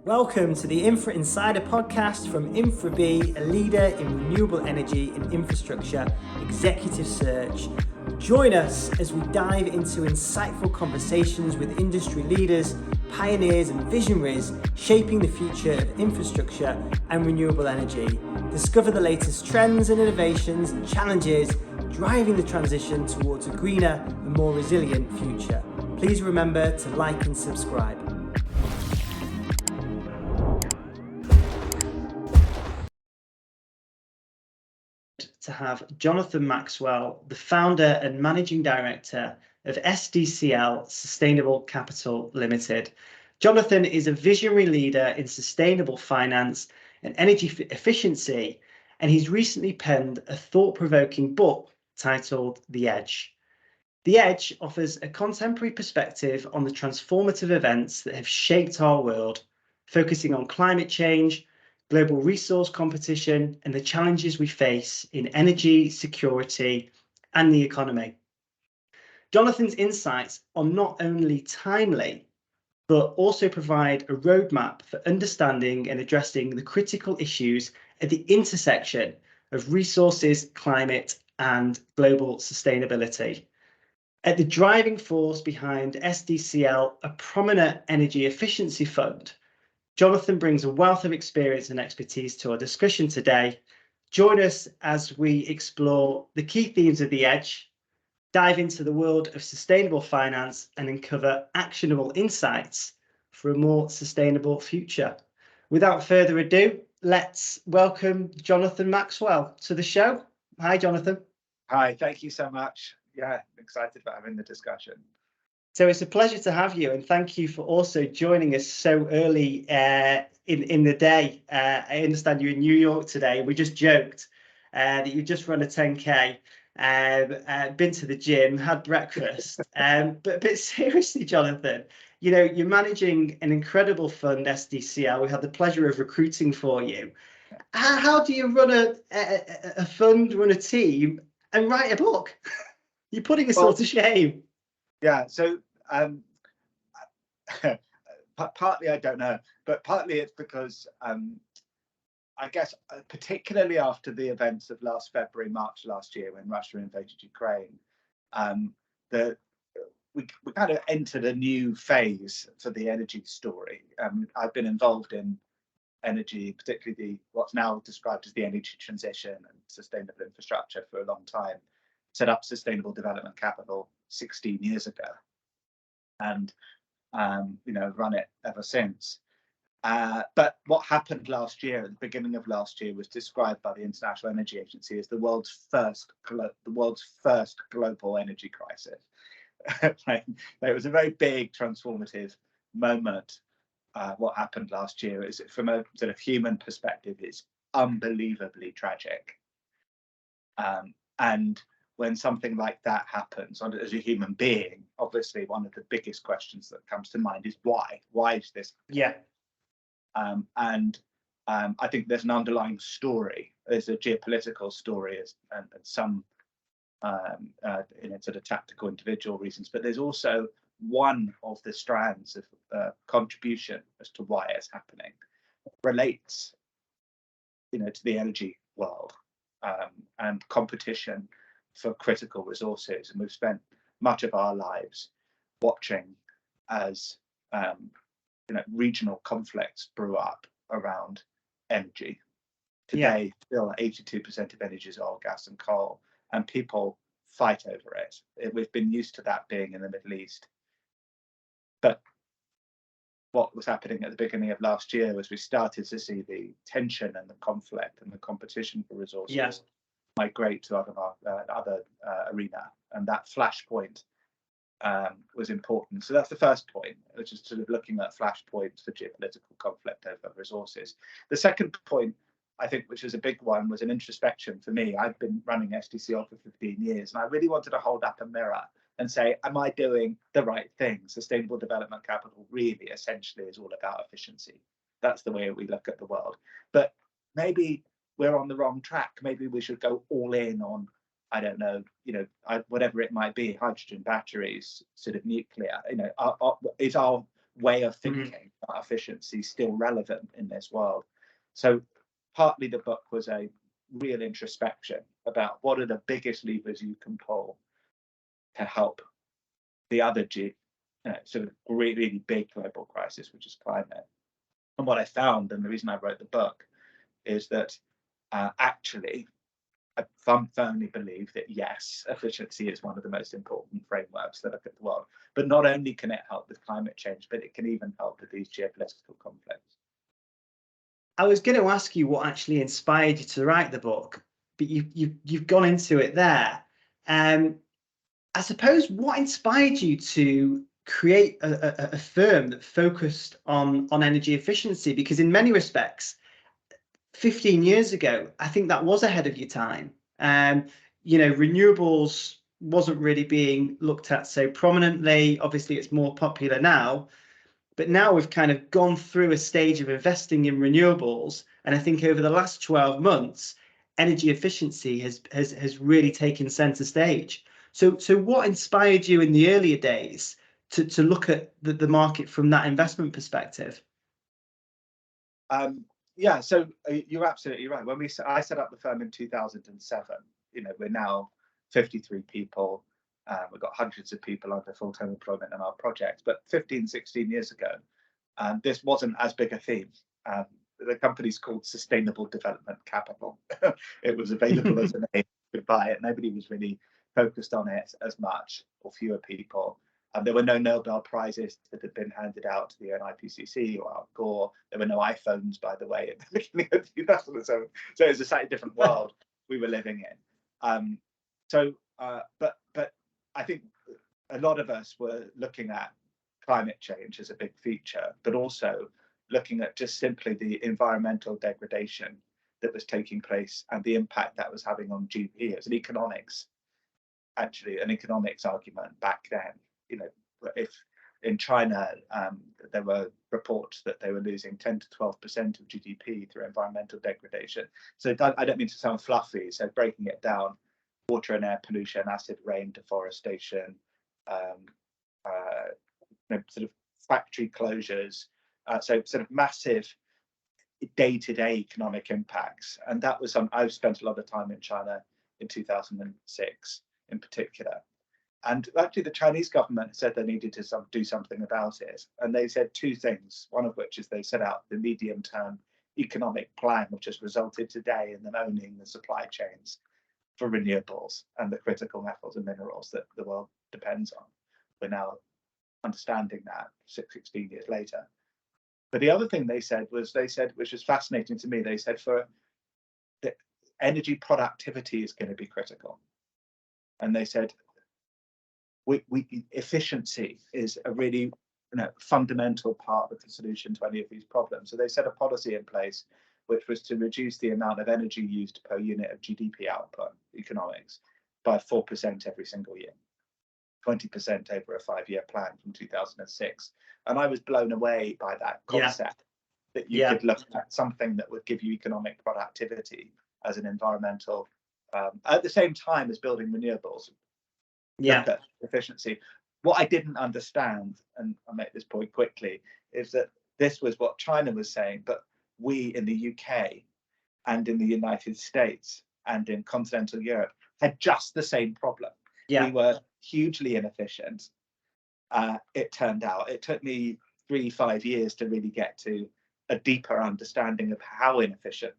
Welcome to the Infra Insider podcast from Infra-Be, a leader in renewable energy and infrastructure executive search. Join us as we dive into insightful conversations with industry leaders, pioneers and visionaries shaping the future of infrastructure and renewable energy. Discover the latest trends and innovations and challenges driving the transition towards a greener and more resilient future. Please remember to like and subscribe. To have Jonathan Maxwell, the founder and managing director of SDCL Sustainable Capital Limited. Jonathan is a visionary leader in sustainable finance and energy efficiency, and he's recently penned a thought-provoking book titled The Edge. The Edge offers a contemporary perspective on the transformative events that have shaped our world, focusing on climate change, global resource competition, and the challenges we face in energy, security, and the economy. Jonathan's insights are not only timely, but also provide a roadmap for understanding and addressing the critical issues at the intersection of resources, climate, and global sustainability. At the driving force behind SDCL, a prominent energy efficiency fund, Jonathan brings a wealth of experience and expertise to our discussion today. Join us as we explore the key themes of The Edge, dive into the world of sustainable finance, and uncover actionable insights for a more sustainable future. Without further ado, let's welcome Jonathan Maxwell to the show. Hi, Jonathan. Hi, thank you so much. Yeah, excited about having the discussion. So it's a pleasure to have you, and thank you for also joining us so early in the day. I understand you're in New York today. We just joked that you just run a 10K, been to the gym, had breakfast. But seriously, Jonathan, you know, you're managing an incredible fund, SDCL. We had the pleasure of recruiting for you. How do you run a fund, run a team, and write a book? You're putting us all to shame. Yeah, so partly I don't know, but partly it's because I guess particularly after the events of last February, March last year when Russia invaded Ukraine, we kind of entered a new phase for the energy story. I've been involved in energy, particularly what's now described as the energy transition and sustainable infrastructure for a long time. Set up Sustainable Development Capital 16 years ago, and run it ever since. But what happened last year, at the beginning of last year, was described by the International Energy Agency as the world's first global energy crisis. It was a very big transformative moment. What happened last year is, from a sort of human perspective, is unbelievably tragic. And when something like that happens, as a human being, obviously one of the biggest questions that comes to mind is why? Why is this? Yeah. I think there's an underlying story. There's a geopolitical story, and some sort of tactical individual reasons, but there's also one of the strands of contribution as to why it's happening relates, to the energy world and competition for critical resources. And we've spent much of our lives watching as regional conflicts brew up around energy. Today, still 82% of energy is oil, gas and coal, and people fight over it. We've been used to that being in the Middle East. But what was happening at the beginning of last year was we started to see the tension and the conflict and the competition for resources migrate to other arena, and that flashpoint was important. So that's the first point, which is sort of looking at flashpoints for geopolitical conflict over resources. The second point, I think, which was a big one, was an introspection for me. I've been running SDCL for 15 years, and I really wanted to hold up a mirror and say, am I doing the right thing? Sustainable Development Capital really essentially is all about efficiency. That's the way we look at the world. But maybe we're on the wrong track. Maybe we should go all in on, I don't know, whatever it might be, hydrogen batteries, sort of nuclear. Is our way of thinking about efficiency still relevant in this world? So partly the book was a real introspection about what are the biggest levers you can pull to help the other sort of really big global crisis, which is climate. And what I found, and the reason I wrote the book, is that actually I firmly believe that yes, efficiency is one of the most important frameworks that look at the world. But not only can it help with climate change, but it can even help with these geopolitical conflicts. I was going to ask you what actually inspired you to write the book, but you've gone into it there. I suppose what inspired you to create a firm that focused on energy efficiency? Because in many respects, 15 years ago, I think that was ahead of your time. You know, renewables wasn't really being looked at so prominently. Obviously, it's more popular now. But now we've kind of gone through a stage of investing in renewables. And I think over the last 12 months, energy efficiency has really taken center stage. So what inspired you in the earlier days to look at the market from that investment perspective? Yeah, so you're absolutely right. When I set up the firm in 2007, you know, we're now 53 people. We've got hundreds of people under full-time employment in our projects. But 15, 16 years ago, this wasn't as big a theme. The company's called Sustainable Development Capital. It was available as a name, you could buy it. Nobody was really focused on it as much, or fewer people. There were no Nobel Prizes that had been handed out to the IPCC or Al Gore. There were no iPhones, by the way, at the beginning of 2007. So it was a slightly different world we were living in. But I think a lot of us were looking at climate change as a big feature, but also looking at just simply the environmental degradation that was taking place and the impact that was having on GDP. It was an economics argument back then. You know, if in China there were reports that they were losing 10 to 12% of GDP through environmental degradation. So I don't mean to sound fluffy. So breaking it down, water and air pollution, acid rain, deforestation, sort of factory closures. So sort of massive day-to-day economic impacts. And that was I've spent a lot of time in China in 2006 in particular. And actually, the Chinese government said they needed to do something about it. And they said two things, one of which is they set out the medium-term economic plan, which has resulted today in them owning the supply chains for renewables and the critical metals and minerals that the world depends on. We're now understanding that 16 years later. But the other thing they said, which was fascinating to me, they said for the energy productivity is going to be critical. And they said, efficiency is a really fundamental part of the solution to any of these problems. So they set a policy in place which was to reduce the amount of energy used per unit of GDP output, economics, by 4% every single year, 20% over a 5-year plan from 2006. And I was blown away by that concept that you could look at something that would give you economic productivity as an environmental, at the same time as building renewables. Look at efficiency. What I didn't understand, and I'll make this point quickly, is that this was what China was saying, but we in the UK and in the United States and in continental Europe had just the same problem. We were hugely inefficient. It turned out it took me 3-5 years to really get to a deeper understanding of how inefficient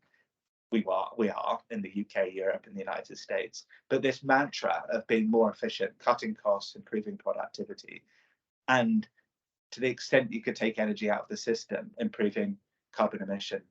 we are in the UK, Europe, and the United States. But this mantra of being more efficient, cutting costs, improving productivity, and to the extent you could take energy out of the system, improving carbon emission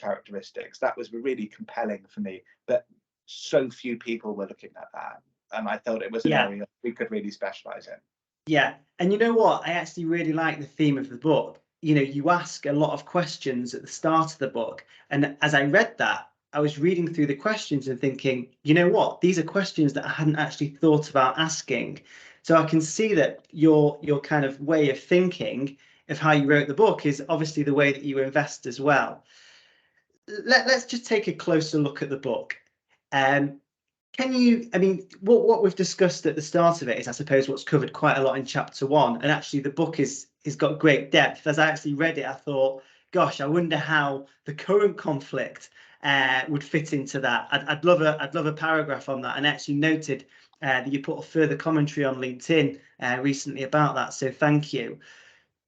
characteristics, that was really compelling for me. But so few people were looking at that, and I thought it was an area we could really specialize in. Yeah, and you know what? I actually really like the theme of the book. You know, you ask a lot of questions at the start of the book, and as I read that, I was reading through the questions and thinking, you know what? These are questions that I hadn't actually thought about asking. So I can see that your kind of way of thinking of how you wrote the book is obviously the way that you invest as well. Let's just take a closer look at the book. Can you, I mean, what we've discussed at the start of it is, I suppose, what's covered quite a lot in chapter 1. And actually, the book is got great depth. As I actually read it, I thought, gosh, I wonder how the current conflict would fit into that. I'd love a paragraph on that, and actually noted that you put a further commentary on LinkedIn recently about that. So thank you.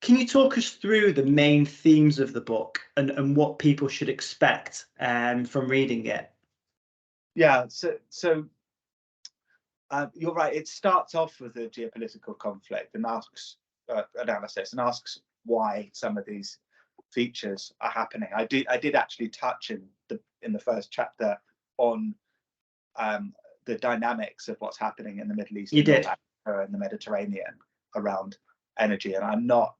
Can you talk us through the main themes of the book and what people should expect from reading it? Yeah, so you're right. It starts off with a geopolitical conflict and asks analysis and asks why some of these features are happening. I did actually touch in the first chapter on the dynamics of what's happening in the Middle East, You did. and the Mediterranean around energy, and I'm not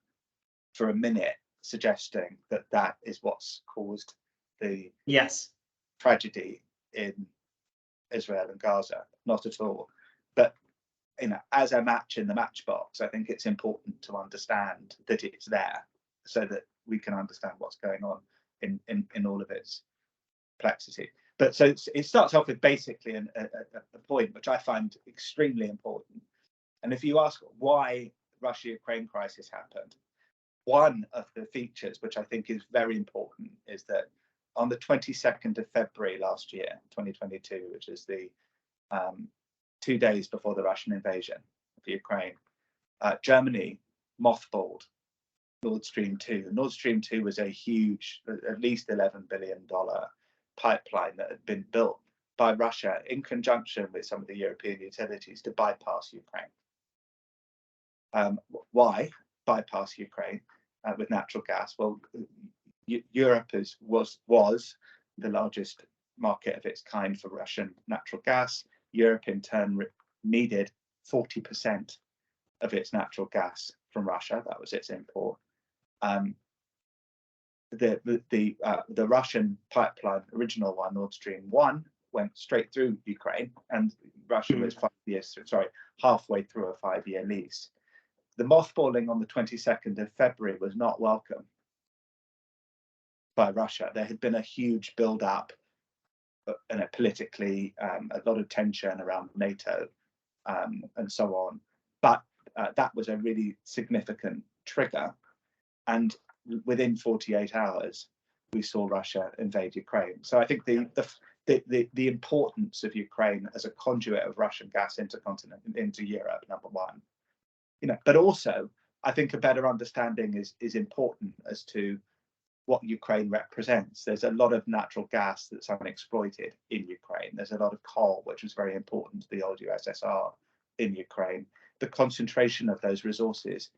for a minute suggesting that that is what's caused the tragedy in Israel and Gaza, not at all. But as a match in the matchbox, I think it's important to understand that it's there, so that we can understand what's going on in all of its complexity. But so it starts off with basically a point which I find extremely important. And if you ask why Russia-Ukraine crisis happened, one of the features which I think is very important is that on the 22nd of February last year, 2022, which is the 2 days before the Russian invasion of Ukraine, Germany mothballed Nord Stream 2. Nord Stream 2 was a huge, at least $11 billion pipeline that had been built by Russia in conjunction with some of the European utilities to bypass Ukraine. Why bypass Ukraine with natural gas? Well, Europe was the largest market of its kind for Russian natural gas. Europe in turn needed 40% of its natural gas from Russia. That was its import. The Russian pipeline, original one, Nord Stream 1, went straight through Ukraine, and Russia was halfway through a 5-year lease. The mothballing on the 22nd of February was not welcome by Russia. There had been a huge build-up, politically, a lot of tension around NATO, and so on. But that was a really significant trigger, and within 48 hours, we saw Russia invade Ukraine. So I think the importance of Ukraine as a conduit of Russian gas into Europe, number one. But also I think a better understanding is important as to what Ukraine represents. There's a lot of natural gas that's unexploited in Ukraine. There's a lot of coal, which was very important to the old USSR in Ukraine. The concentration of those resources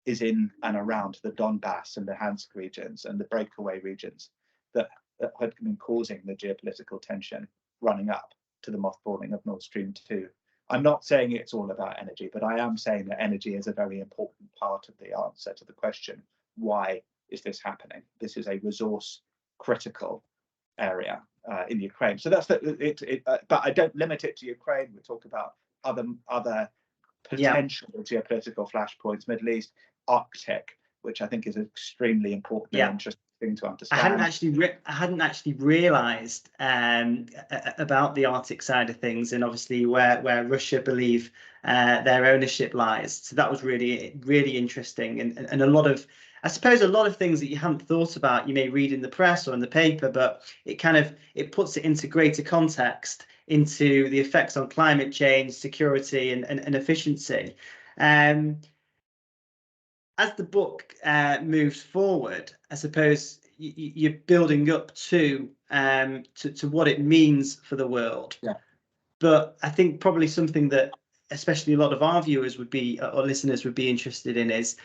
is in and around the Donbass and the Luhansk regions and the breakaway regions that had been causing the geopolitical tension running up to the mothballing of Nord Stream 2. I'm not saying it's all about energy, but I am saying that energy is a very important part of the answer to the question, why is this happening? This is a resource critical area in Ukraine. So that's but I don't limit it to Ukraine. We talk about other potential geopolitical flashpoints, Middle East, Arctic, which I think is extremely important and interesting thing to understand. I hadn't actually realised about the Arctic side of things, and obviously where Russia believe their ownership lies. So that was really interesting, and a lot of, I suppose, a lot of things that you hadn't thought about, you may read in the press or in the paper, but it puts it into greater context into the effects on climate change, security, and efficiency. As the book moves forward, I suppose you're building up to what it means for the world. Yeah. But I think probably something that especially a lot of our viewers would be, or listeners would be interested in is,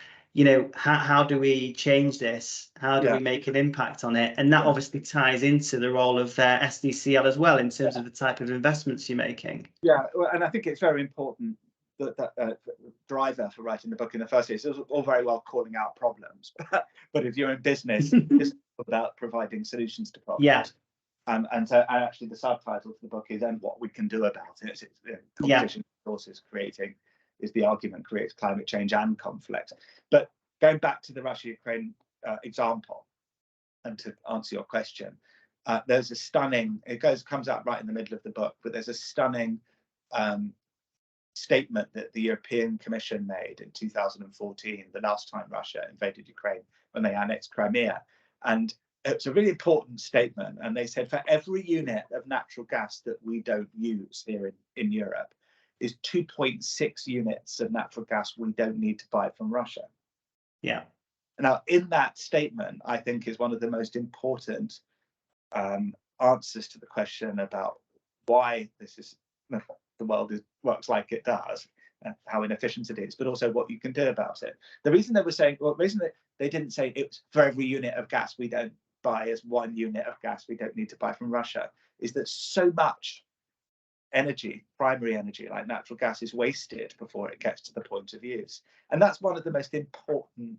how do we change this? How do we make an impact on it? And that obviously ties into the role of SDCL as well in terms of the type of investments you're making. Yeah, and I think it's very important that driver for writing the book in the first place. It's all very well calling out problems, but if you're in business, it's about providing solutions to problems. Yeah. And so actually the subtitle to the book is "And What We Can Do About It." It's competition resources creating is the argument creates climate change and conflict. But going back to the Russia-Ukraine example, and to answer your question, There's a stunning, comes out right in the middle of the book, but there's a stunning statement that the European Commission made in 2014, the last time Russia invaded Ukraine, when they annexed Crimea. And it's a really important statement. And they said for every unit of natural gas that we don't use here in Europe is 2.6 units of natural gas we don't need to buy from Russia. Yeah. Now, in that statement, I think is one of the most important answers to the question about why the world works like it does, and how inefficient it is, but also what you can do about it. The reason they were saying, well, the reason that they didn't say it was for every unit of gas we don't buy as 1 unit of gas we don't need to buy from Russia, is that so much energy, primary energy like natural gas, is wasted before it gets to the point of use. And that's one of the most important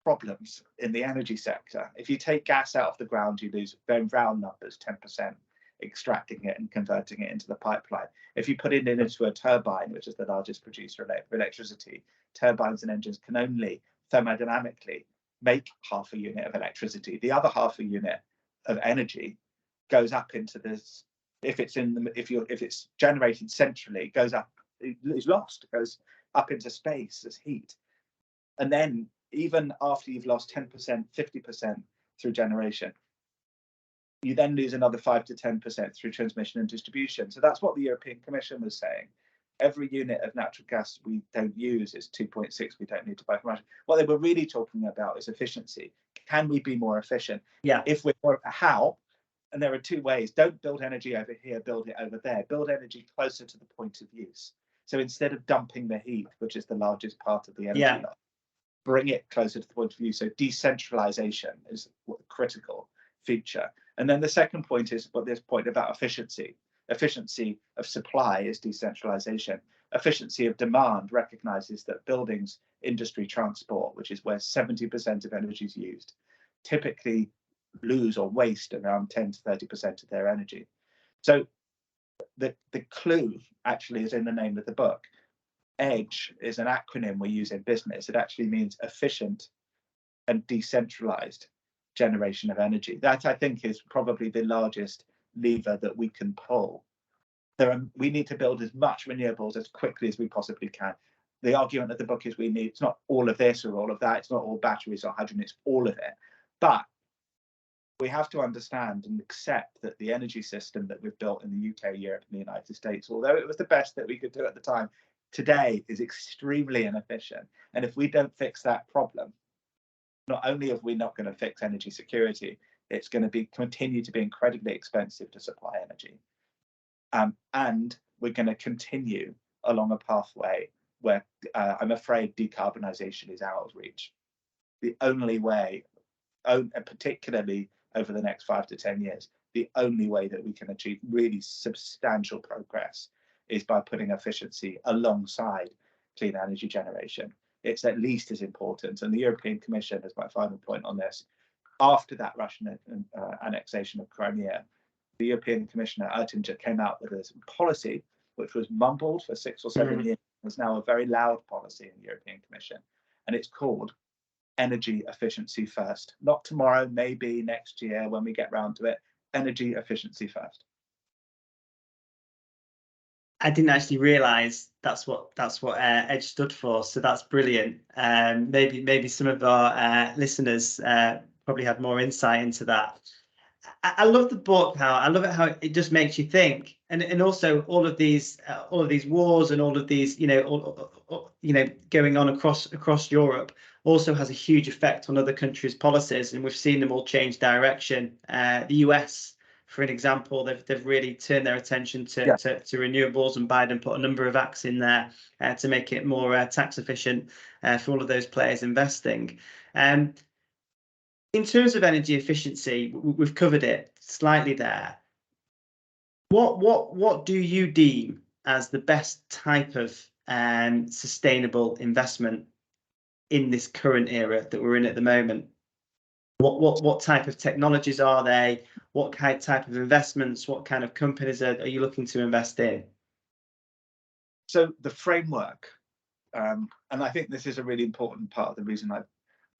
problems in the energy sector. If you take gas out of the ground, you lose, very round numbers, 10%, extracting it and converting it into the pipeline. If you put it into a turbine, which is the largest producer of electricity, turbines and engines can only thermodynamically make half a unit of electricity. The other half a unit of energy goes up into this. If it's generated centrally, goes up, is lost, goes up into space as heat. And then even after you've lost 10%, 50% through generation, you then lose another 5 to 10% through transmission and distribution. So that's what the European Commission was saying. Every unit of natural gas we don't use is 2.6 we don't need to buy from Russia. What they were really talking about is efficiency. Can we be more efficient? Yeah. If we're more, how? And there are 2 ways. Don't build energy over here, build it over there. Build energy closer to the point of use. So instead of dumping the heat, which is the largest part of the energy line, bring it closer to the point of use. So decentralization is a critical feature. And then the second point is this point about efficiency. Efficiency of supply is decentralization. Efficiency of demand recognizes that buildings, industry, transport, which is where 70% of energy is used, typically lose or waste around 10 to 30% of their energy. So the clue actually is in the name of the book. EDGE is an acronym we use in business. It actually means efficient and decentralized generation of energy. That, I think, is probably the largest lever that we can pull. We need to build as much renewables as quickly as we possibly can. The argument of the book is it's not all of this or all of that. It's not all batteries or hydrogen. It's all of it. But we have to understand and accept that the energy system that we've built in the UK, Europe, and the United States, although it was the best that we could do at the time, today is extremely inefficient. And if we don't fix that problem, not only are we not going to fix energy security, it's going to continue to be incredibly expensive to supply energy. And we're going to continue along a pathway where I'm afraid decarbonisation is out of reach. The only way, particularly over the next 5 to 10 years, the only way that we can achieve really substantial progress is by putting efficiency alongside clean energy generation. It's at least as important. And the European Commission, as my final point on this, after that Russian annexation of Crimea, the European Commissioner Oettinger came out with a policy which was mumbled for 6 or 7 years. It's now a very loud policy in the European Commission. And it's called energy efficiency first. Not tomorrow, maybe next year when we get round to it. Energy efficiency first. I didn't actually realise that's what EDGE stood for. So that's brilliant. Maybe some of our listeners probably had more insight into that. I love the book. I love it how it just makes you think, and also all of these wars and all of these going on across Europe also has a huge effect on other countries' policies, and we've seen them all change direction. The US, for an example, they've really turned their attention to renewables, and Biden put a number of acts in there to make it more tax efficient for all of those players investing. In terms of energy efficiency, we've covered it slightly there. What do you deem as the best type of sustainable investment in this current era that we're in at the moment? What type of technologies are they? What type of investments? What kind of companies are you looking to invest in? So the framework, and I think this is a really important part of the reason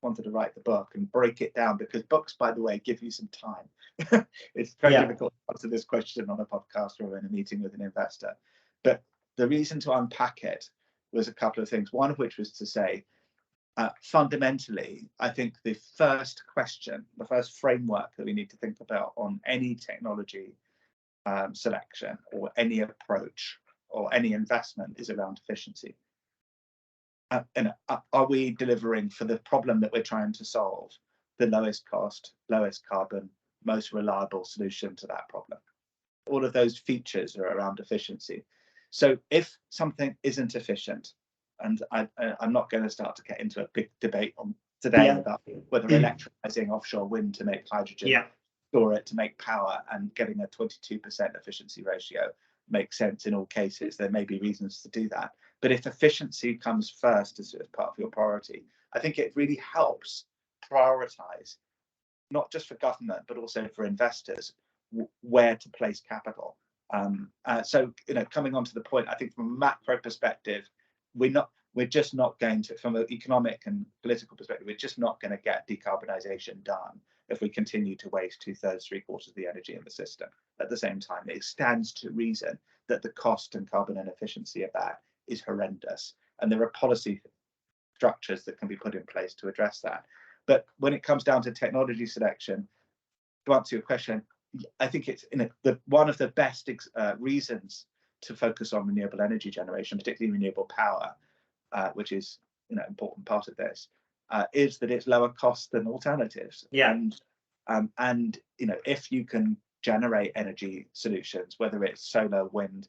wanted to write the book and break it down, because books, by the way, give you some time. It's very difficult to answer this question on a podcast or in a meeting with an investor. But the reason to unpack it was a couple of things. One of which was to say, fundamentally, I think the first question, the first framework that we need to think about on any technology selection or any approach or any investment is around efficiency. And are we delivering for the problem that we're trying to solve the lowest cost, lowest carbon, most reliable solution to that problem? All of those features are around efficiency. So if something isn't efficient, and I'm not going to start to get into a big debate on today about whether electrifying offshore wind to make hydrogen, store it to make power, and getting a 22% efficiency ratio makes sense in all cases. There may be reasons to do that. But if efficiency comes first as part of your priority, I think it really helps prioritize, not just for government, but also for investors, where to place capital. So, coming on to the point, I think from a macro perspective, we're just not going to, from an economic and political perspective, we're just not going to get decarbonisation done if we continue to waste 2/3, 3/4 of the energy in the system. At the same time, it stands to reason that the cost and carbon inefficiency of that is horrendous, and there are policy structures that can be put in place to address that. But when it comes down to technology selection, to answer your question, I think it's one of the best reasons to focus on renewable energy generation, particularly renewable power, which is an important part of this, is that it's lower cost than alternatives. And if you can generate energy solutions, whether it's solar, wind,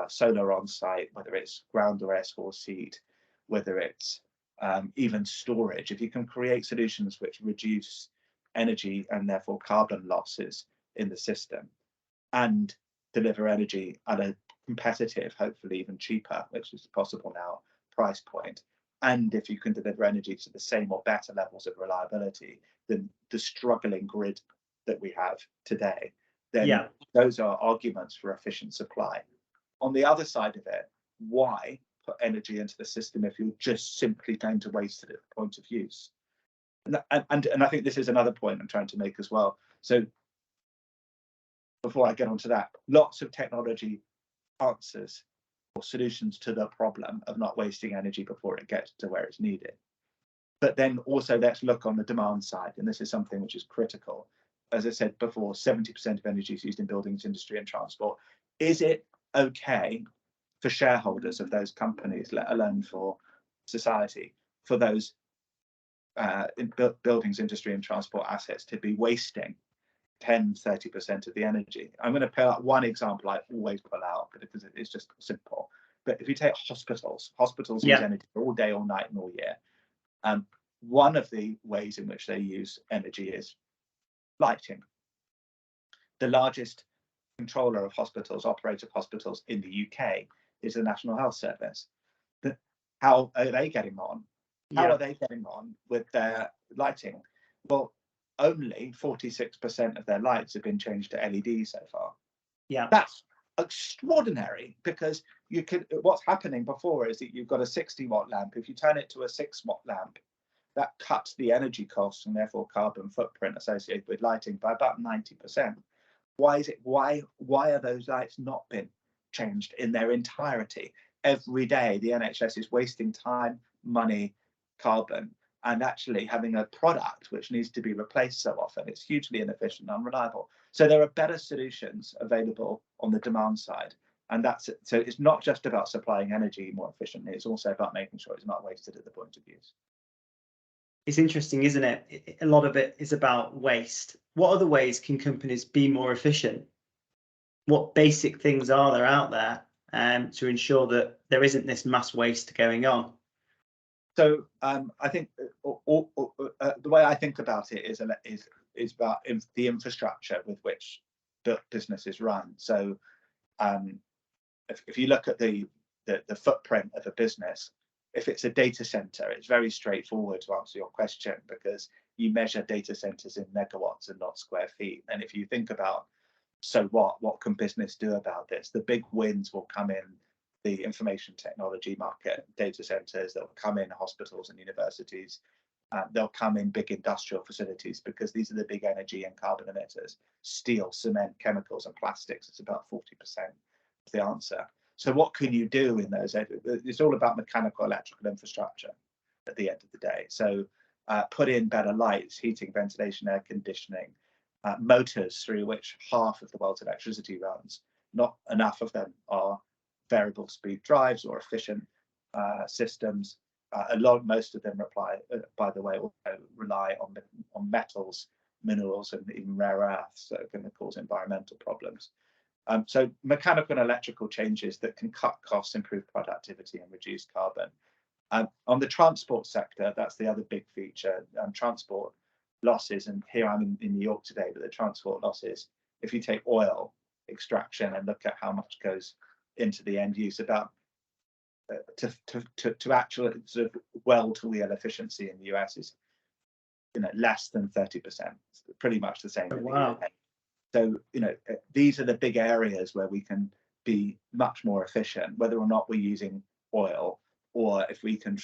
solar on site, whether it's ground or air source heat, whether it's even storage, if you can create solutions which reduce energy and therefore carbon losses in the system and deliver energy at a competitive, hopefully even cheaper, which is possible now, price point, and if you can deliver energy to the same or better levels of reliability than the struggling grid that we have today, then those are arguments for efficient supply. On the other side of it, why put energy into the system if you're just simply going to waste it at the point of use? And I think this is another point I'm trying to make as well. So before I get onto that, lots of technology answers or solutions to the problem of not wasting energy before it gets to where it's needed. But then also let's look on the demand side, and this is something which is critical. As I said before, 70% of energy is used in buildings, industry and transport. Is it okay for shareholders of those companies, let alone for society, for those buildings, industry and transport assets to be wasting 10-30% of the energy? I'm going to pull out one example I always pull out because it's just simple. But if you take hospitals use energy all day, all night and all year. One of the ways in which they use energy is lighting. The largest controller of hospitals, operator of hospitals in the UK is the National Health Service. How are they getting on? How are they getting on with their lighting? Well, only 46% of their lights have been changed to LED so far. That's extraordinary, because what's happening before is that you've got a 60-watt lamp. If you turn it to a 6-watt lamp, that cuts the energy costs and therefore carbon footprint associated with lighting by about 90%. Why are those lights not been changed in their entirety? Every day the NHS is wasting time, money, carbon, and actually having a product which needs to be replaced so often. It's hugely inefficient and unreliable. So there are better solutions available on the demand side. And so it's not just about supplying energy more efficiently, it's also about making sure it's not wasted at the point of use. It's interesting, isn't it? A lot of it is about waste. What other ways can companies be more efficient? What basic things are there out there to ensure that there isn't this mass waste going on? So I think the way I think about it is about the infrastructure with which the business is run. So if you look at the footprint of a business, if it's a data center, it's very straightforward to answer your question, because you measure data centers in megawatts and not square feet. And if you think about, so what can business do about this? The big wins will come in the information technology market, data centers that will come in hospitals and universities, they'll come in big industrial facilities, because these are the big energy and carbon emitters. Steel, cement, chemicals, and plastics. It's about 40% of the answer. So what can you do in those? It's all about mechanical, electrical infrastructure at the end of the day. So put in better lights, heating, ventilation, air conditioning, motors through which half of the world's electricity runs. Not enough of them are variable speed drives or efficient systems. Most of them by the way, also rely on metals, minerals, and even rare earths that are going to cause environmental problems. So mechanical and electrical changes that can cut costs, improve productivity, and reduce carbon. On the transport sector, that's the other big feature. Transport losses, and here I'm in New York today, but the transport losses, if you take oil extraction and look at how much goes into the end use, about to actual sort of well-to-wheel efficiency in the US is less than 30%. It's pretty much the same. Oh, wow. So these are the big areas where we can be much more efficient, whether or not we're using oil, or if we can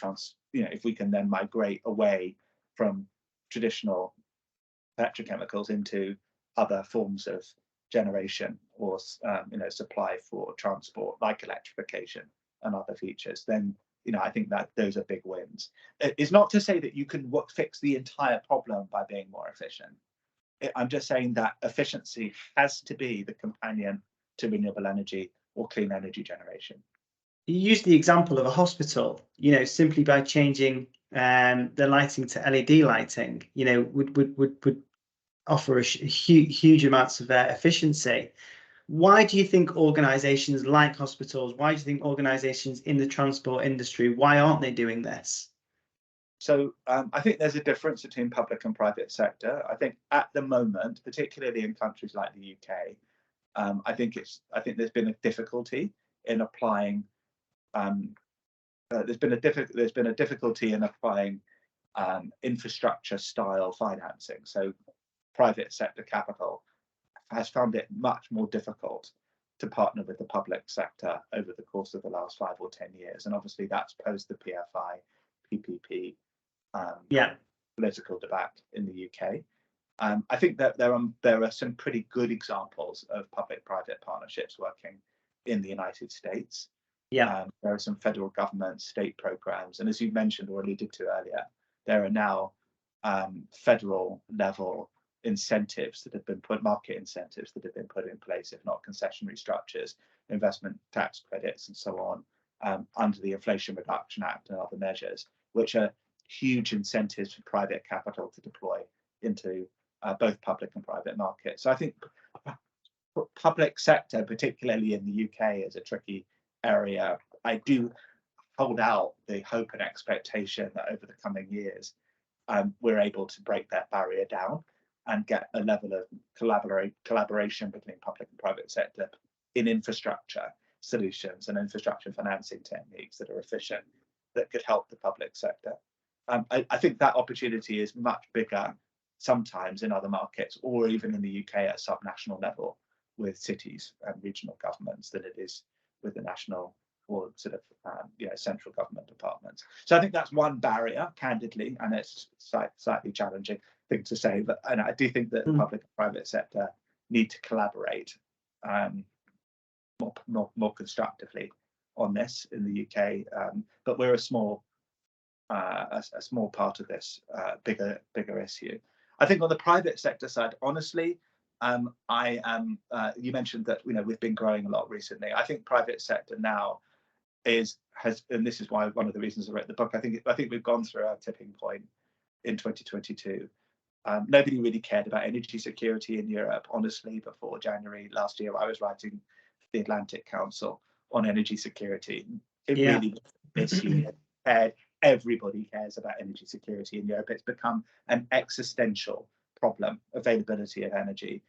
if we can then migrate away from traditional petrochemicals into other forms of generation or supply for transport, like electrification and other features, then I think that those are big wins. It's not to say that you can fix the entire problem by being more efficient. I'm just saying that efficiency has to be the companion to renewable energy or clean energy generation. You use the example of a hospital, simply by changing the lighting to LED lighting, would offer a huge amounts of efficiency. Why do you think organizations like hospitals, why do you think organizations in the transport industry, why aren't they doing this? So I think there's a difference between public and private sector. I think at the moment, particularly in countries like the UK, I think there's been a difficulty in applying. There's been a difficulty in applying infrastructure style financing. So private sector capital has found it much more difficult to partner with the public sector over the course of the last 5 or 10 years, and obviously that's post the PFI, PPP. Political debate in the UK. I think that there are some pretty good examples of public-private partnerships working in the United States. There are some federal government, state programs, and as you mentioned or alluded to earlier, there are now federal level incentives that have been market incentives that have been put in place, if not concessionary structures, investment tax credits, and so on, under the Inflation Reduction Act and other measures, which are huge incentives for private capital to deploy into both public and private markets. So I think public sector, particularly in the UK, is a tricky area. I do hold out the hope and expectation that over the coming years, we're able to break that barrier down and get a level of collaboration between public and private sector in infrastructure solutions and infrastructure financing techniques that are efficient, that could help the public sector. I think that opportunity is much bigger sometimes in other markets, or even in the UK at subnational level with cities and regional governments, than it is with the national or sort of central government departments. So I think that's one barrier, candidly, and it's slightly challenging thing to say, but and I do think that the public and private sector need to collaborate more constructively on this in the UK, but we're a small part of this bigger issue. I think on the private sector side, honestly, I am. You mentioned that we've been growing a lot recently. I think private sector now has, and this is why one of the reasons I wrote the book. I think we've gone through our tipping point in 2022. Nobody really cared about energy security in Europe, honestly. Before January last year, I was writing the Atlantic Council on energy security. It really was an issue. Everybody cares about energy security in Europe. It's become an existential problem, availability of energy.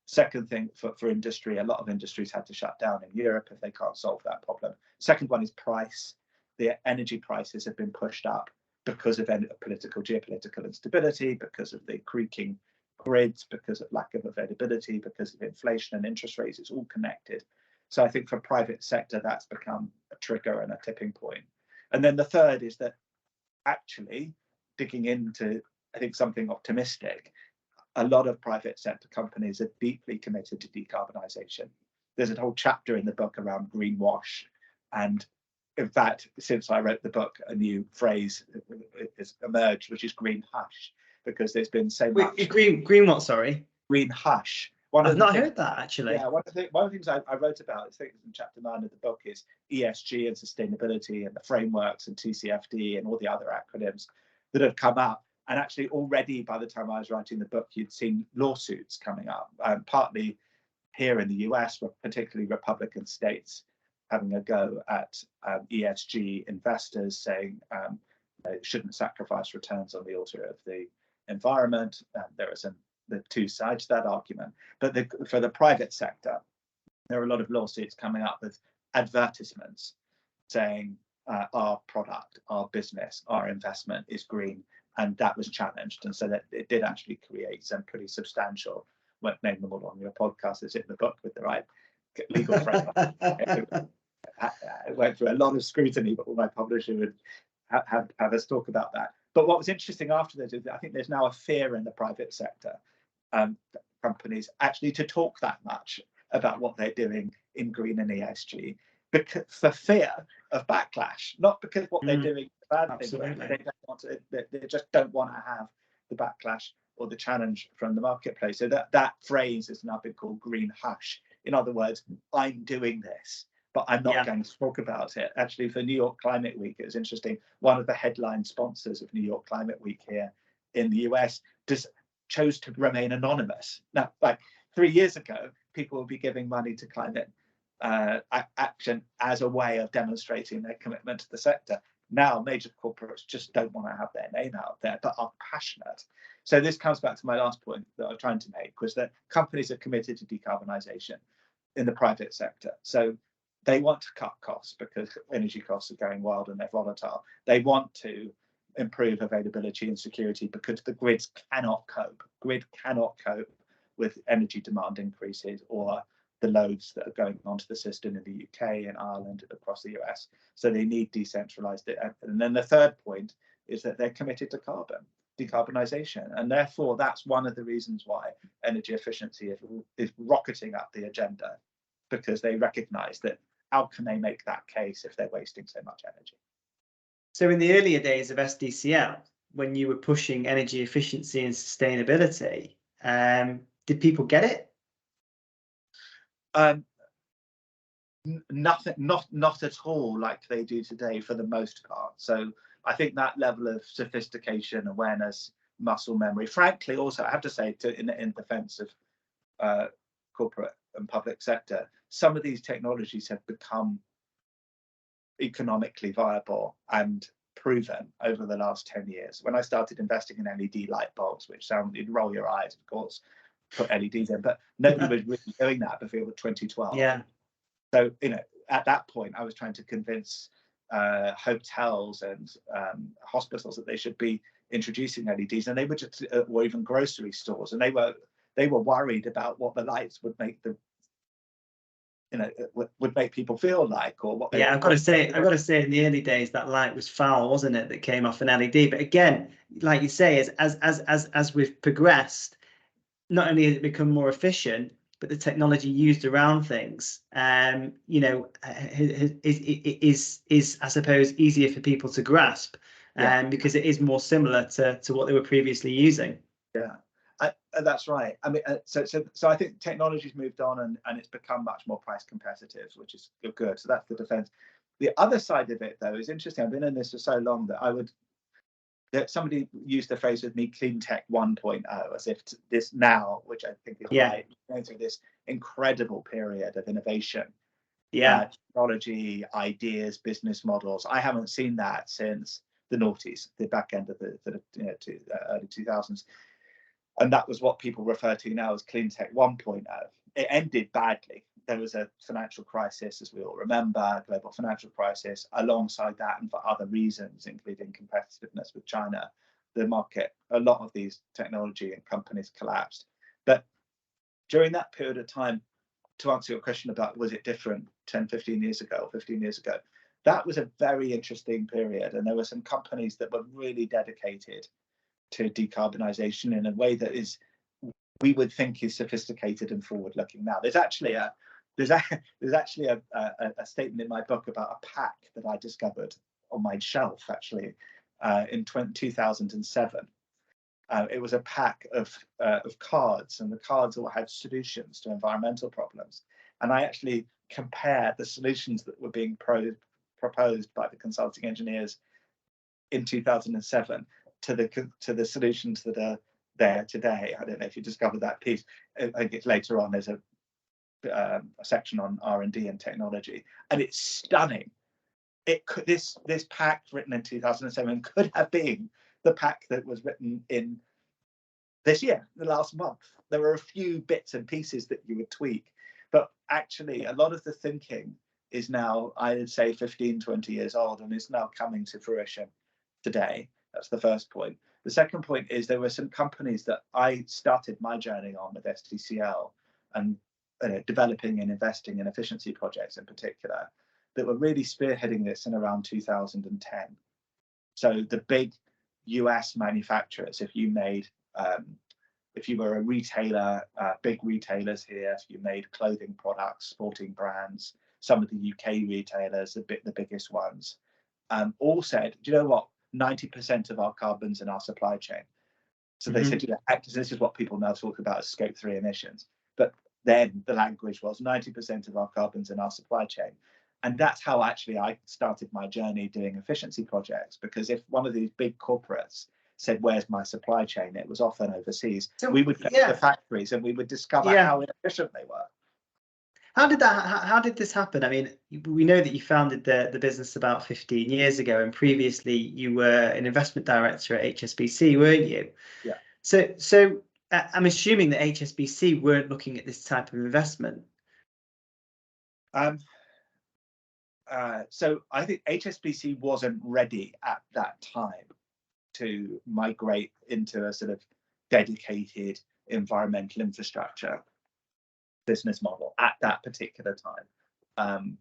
Second thing for industry, a lot of industries had to shut down in Europe if they can't solve that problem. Second one is price. The energy prices have been pushed up because of geopolitical instability, because of the creaking grids, because of lack of availability, because of inflation and interest rates. It's all connected. So I think for private sector, that's become a trigger and a tipping point. And then the third is that actually digging into, I think, something optimistic, a lot of private sector companies are deeply committed to decarbonisation. There's a whole chapter in the book around greenwash, and in fact, since I wrote the book, a new phrase has emerged, which is green hush, because there's been so much green what? Sorry, green hush. I've not heard that actually. Yeah, one of the things I wrote about, I think in chapter 9 of the book, is ESG and sustainability and the frameworks and TCFD and all the other acronyms that have come up. And actually, already by the time I was writing the book, you'd seen lawsuits coming up, partly here in the US, where particularly Republican states having a go at ESG investors, saying they shouldn't sacrifice returns on the altar of the environment. There are the two sides to that argument. But for the private sector, there are a lot of lawsuits coming up with advertisements saying our product, our business, our investment is green, and that was challenged. And so that it did actually create some pretty substantial, won't name them all on your podcast, it's in the book with the right legal framework. It went through a lot of scrutiny, but my publisher would have us talk about that. But what was interesting after that is that I think there's now a fear in the private sector, companies actually, to talk that much about what they're doing in green and ESG, because for fear of backlash, not because what they're doing is a bad thing. They just don't want to have the backlash or the challenge from the marketplace. So that phrase has now been called green hush. In other words, I'm doing this, but I'm not going to talk about it. Actually, for New York Climate Week, it was interesting. One of the headline sponsors of New York Climate Week here in the US chose to remain anonymous. Now, like 3 years ago, people would be giving money to climate action as a way of demonstrating their commitment to the sector. Now, major corporates just don't want to have their name out there, but are passionate. So this comes back to my last point that I'm trying to make, was that companies are committed to decarbonisation in the private sector. So they want to cut costs because energy costs are going wild and they're volatile. They want to improve availability and security because the grids cannot cope. Grid cannot cope with energy demand increases or the loads that are going onto the system in the UK and Ireland and across the US. So they need decentralized it. And then the third point is that they're committed to decarbonisation. And therefore, that's one of the reasons why energy efficiency is rocketing up the agenda, because they recognize that how can they make that case if they're wasting so much energy? So in the earlier days of SDCL, when you were pushing energy efficiency and sustainability, did people get it? Nothing, not at all like they do today for the most part. So I think that level of sophistication, awareness, muscle memory, frankly, also I have to say, in defense of corporate and public sector, some of these technologies have become economically viable and proven over the last 10 years. When I started investing in LED light bulbs, which you'd roll your eyes, of course, put LEDs in, but nobody was really doing that before 2012. Yeah. So, at that point, I was trying to convince hotels and hospitals that they should be introducing LEDs, and they were just, or even grocery stores, and they were worried about what the lights would make them, would make people feel like, or what. I've got to say, in the early days, that light was foul, wasn't it? That came off an LED. But again, like you say, as we've progressed, not only has it become more efficient, but the technology used around things, is I suppose easier for people to grasp, because it is more similar to what they were previously using. Yeah. That's right. I mean, so I think technology's moved on and it's become much more price competitive, which is good. So that's the defense. The other side of it, though, is interesting. I've been in this for so long that somebody used the phrase with me, clean tech 1.0, as if this now, which I think is right, going through this incredible period of innovation, technology, ideas, business models. I haven't seen that since the noughties, the back end of the early 2000s. And that was what people refer to now as clean tech 1.0. It ended badly. There was a financial crisis, as we all remember, global financial crisis. Alongside that, and for other reasons, including competitiveness with China, the market, a lot of these technology and companies collapsed. But during that period of time, to answer your question about was it different 10, 15 years ago, that was a very interesting period, and there were some companies that were really dedicated to decarbonisation in a way that is, we would think, is sophisticated and forward-looking. Now, there's actually a statement in my book about a pack that I discovered on my shelf actually in 2007. It was a pack of cards, and the cards all had solutions to environmental problems. And I actually compared the solutions that were being proposed by the consulting engineers in 2007 to the solutions that are there today. I don't know if you discovered that piece. I think it's later on. There's a section on R&D and technology, and it's stunning. This pack written in 2007 could have been the pack that was written in this year, the last month. There were a few bits and pieces that you would tweak, but actually a lot of the thinking is now, I would say, 15, 20 years old, and is now coming to fruition today. That's the first point. The second point is there were some companies that I started my journey on with SDCL and developing and investing in efficiency projects in particular, that were really spearheading this in around 2010. So the big US manufacturers, if you were a retailer, big retailers here, if you made clothing products, sporting brands, some of the UK retailers, the biggest ones, all said, do you know what? 90% of our carbon's in our supply chain. So they said, this is what people now talk about as Scope 3 emissions. But then the language was 90% of our carbon's in our supply chain. And that's how actually I started my journey doing efficiency projects, because if one of these big corporates said, where's my supply chain? It was often overseas. So we would go to the factories and we would discover how inefficient they were. How did this happen? I mean, we know that you founded the business about 15 years ago, and previously you were an investment director at HSBC, weren't you? Yeah. So I'm assuming that HSBC weren't looking at this type of investment. So I think HSBC wasn't ready at that time to migrate into a sort of dedicated environmental infrastructure business model at that particular time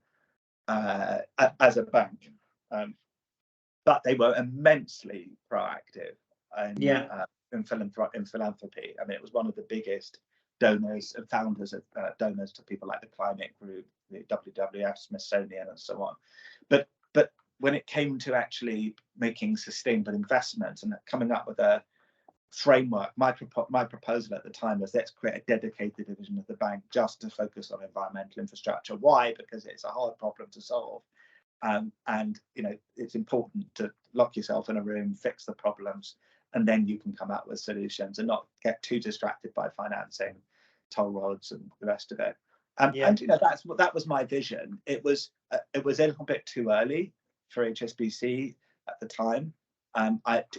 as a bank. But they were immensely proactive in philanthropy. I mean, it was one of the biggest donors and founders of donors to people like the Climate Group, the WWF, Smithsonian, and so on. But when it came to actually making sustainable investments and coming up with a framework, my proposal at the time was, let's create a dedicated division of the bank just to focus on environmental infrastructure. Why? Because it's a hard problem to solve, and it's important to lock yourself in a room, fix the problems, and then you can come out with solutions and not get too distracted by financing, toll roads, and the rest of it. And that was my vision. It was a little bit too early for HSBC at the time.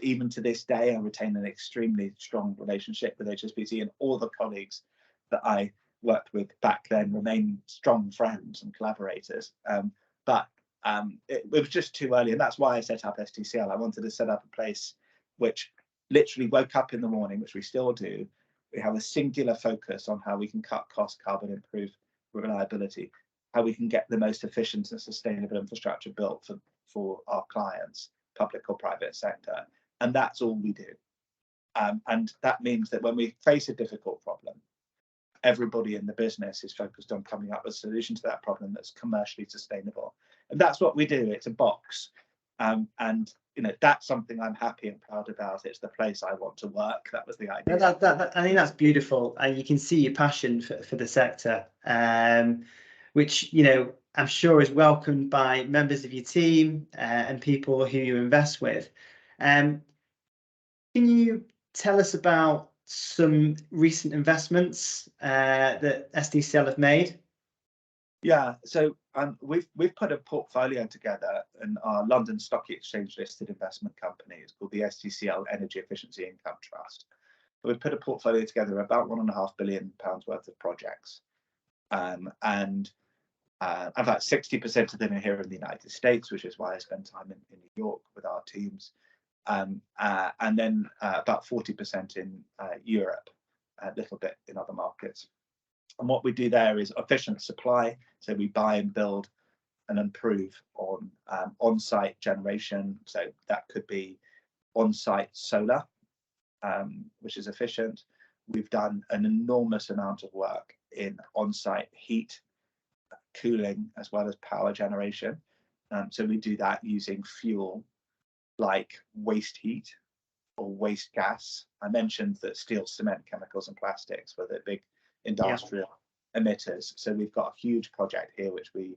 Even to this day, I retain an extremely strong relationship with HSBC, and all the colleagues that I worked with back then remain strong friends and collaborators. But it was just too early, and that's why I set up SDCL. I wanted to set up a place which literally woke up in the morning, which we still do. We have a singular focus on how we can cut cost, carbon, improve reliability, how we can get the most efficient and sustainable infrastructure built for our clients, public or private sector. And that's all we do. And that means that when we face a difficult problem, everybody in the business is focused on coming up with a solution to that problem that's commercially sustainable. And that's what we do. It's a box. And that's something I'm happy and proud about. It's the place I want to work. That was the idea. I think that's beautiful, and you can see your passion for the sector, which I'm sure is welcomed by members of your team and people who you invest with. Can you tell us about some recent investments that SDCL have made? Yeah, so we've put a portfolio together in our London Stock Exchange listed investment company. It's called the SDCL Energy Efficiency Income Trust. We've put a portfolio together of about £1.5 billion worth of projects, and about 60% of them are here in the United States, which is why I spend time in New York with our teams, and then about 40% in Europe, a little bit in other markets. And what we do there is efficient supply. So we buy and build and improve on on-site generation. So that could be on-site solar, which is efficient. We've done an enormous amount of work in on-site heat, cooling, as well as power generation. So we do that using fuel like waste heat or waste gas. I mentioned that steel, cement, chemicals and plastics were the big industrial emitters. So we've got a huge project here which we're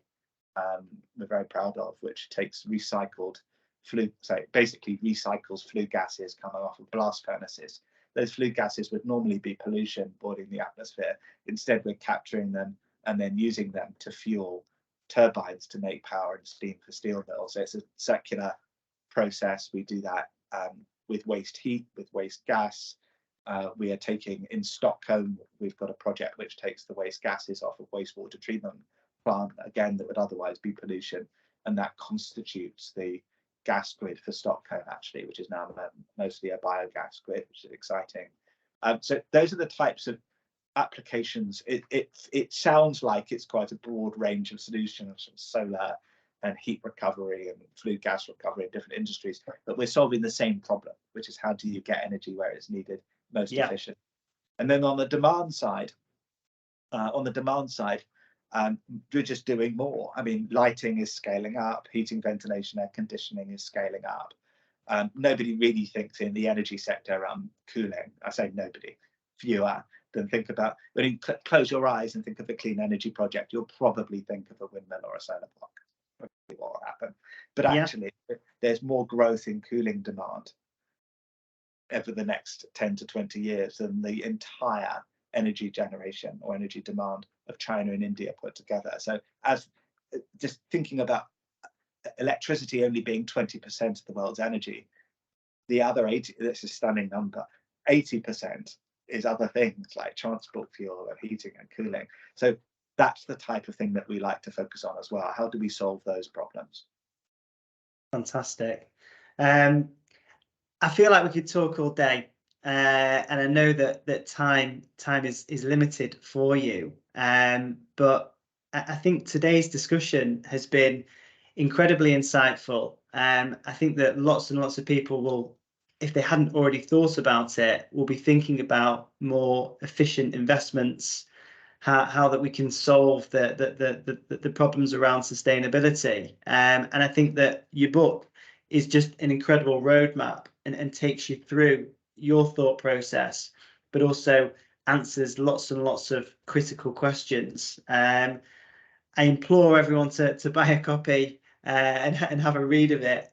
very proud of, which takes recycled flue, so it basically recycles flue gases coming off of blast furnaces. Those flue gases would normally be pollution boiling the atmosphere. Instead, we're capturing them and then using them to fuel turbines to make power and steam for steel mills. So it's a circular process. We do that with waste heat, with waste gas. We are taking in Stockholm, we've got a project which takes the waste gases off of wastewater treatment plant, again, that would otherwise be pollution, and that constitutes the gas grid for Stockholm, actually, which is now mostly a biogas grid, which is exciting. So those are the types of applications. It sounds like it's quite a broad range of solutions, from solar and heat recovery and flue gas recovery in different industries, but we're solving the same problem, which is how do you get energy where it's needed most efficient. And then on the demand side, we're just doing more. I mean, lighting is scaling up, heating, ventilation, air conditioning is scaling up. Nobody really thinks in the energy sector around cooling. I say nobody, fewer than think about. When you close your eyes and think of a clean energy project, you'll probably think of a windmill or a solar park. What will happen? But actually, there's more growth in cooling demand over the next 10 to 20 years than the entire energy generation or energy demand of China and India put together. So as just thinking about electricity only being 20% of the world's energy, the other 80, this is a stunning number, 80% is other things like transport fuel and heating and cooling. So that's the type of thing that we like to focus on as well. How do we solve those problems? Fantastic. I feel like we could talk all day, and I know that time is limited for you. But I think today's discussion has been incredibly insightful. I think that lots and lots of people will, if they hadn't already thought about it, will be thinking about more efficient investments, how that we can solve the problems around sustainability. And I think that your book is just an incredible roadmap and takes you through your thought process, but also answers lots and lots of critical questions. I implore everyone to buy a copy and have a read of it.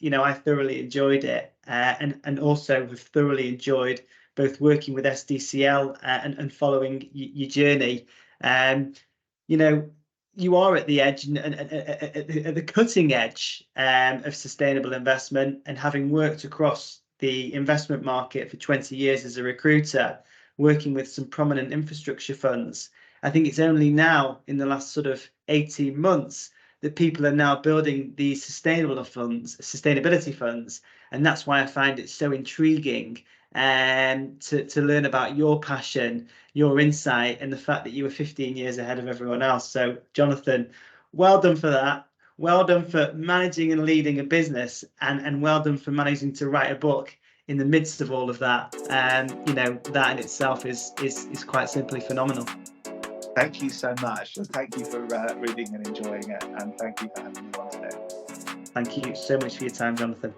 You know, I thoroughly enjoyed it, and also have thoroughly enjoyed both working with SDCL and following your journey. You know, you are at the edge and at the cutting edge of sustainable investment, and having worked across the investment market for 20 years as a recruiter, working with some prominent infrastructure funds, I think it's only now in the last sort of 18 months that people are now building these sustainability funds. And that's why I find it so intriguing to learn about your passion, your insight, and the fact that you were 15 years ahead of everyone else. So Jonathan, well done for that. Well done for managing and leading a business, and well done for managing to write a book in the midst of all of that. You know, that in itself is quite simply phenomenal. Thank you so much, and thank you for reading and enjoying it, and thank you for having me on today. Thank you so much for your time, Jonathan.